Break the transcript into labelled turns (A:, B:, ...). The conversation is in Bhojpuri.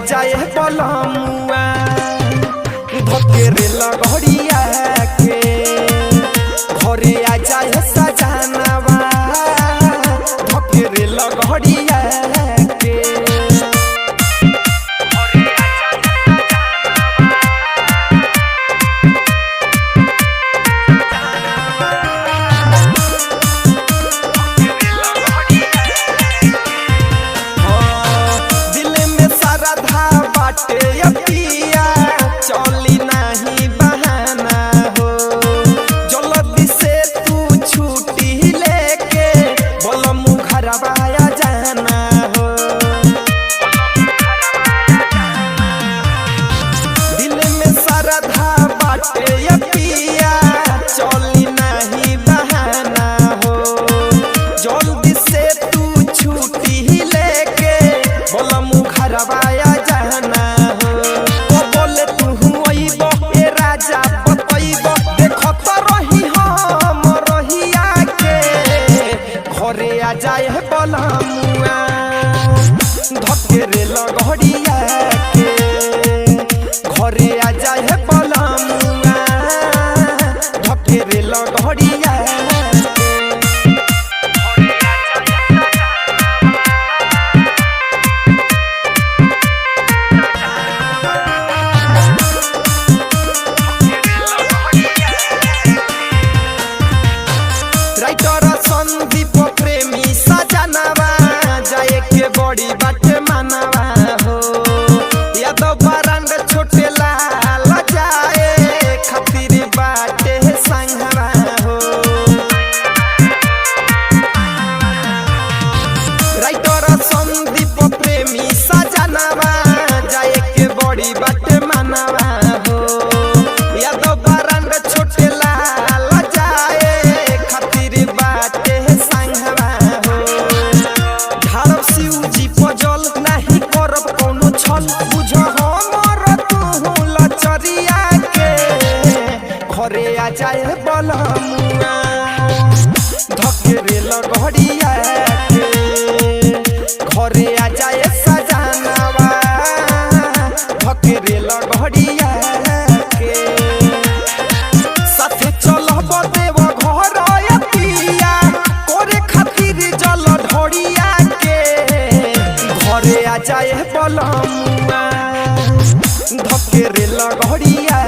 A: जाए बलमुआ धकेरे लगड़िया के घरे आ जाए सजनवा धकेरे लगड़िया के पिया चली नहीं बहाना हो जल्दी से तू छुट्टी लेके बोलमु घरवा जाना हो दिल में श्रद्धा बाटे पिया चली नहीं बहाना हो जल्दी से तू छुट्टी लेके बोलमु घरवा जाना जाए बलमुआ धकेरे लगड़िया के घरे आ जाए बलमुआ धकेरे लगड़िया राइटर संदीप प्रेमी सजनवा जाए के बड़ी बात मानवा हो यादव बरंग छोटे लाल जाए खातिर बाटे संगवा हो राइटर संदीप प्रेमी सजनवा जाए के बड़ी बात मानवा हो यादव बरंग छोटे लाल जाए खातिर बाटे संगवा हो ढाल शिव जी पजल नहीं करब कोनो छल बुझ हमर तू लचरिया के घरे आ जाए बलमुआ धकेरे लगड़िया के घरे आ जाए सजनवा धकेरे लगड़िया के साथे चलब देव घर पिया करे खातिर जल ढोड़िया के घरे आ जाए बलमुआ धकेरे लगड़िया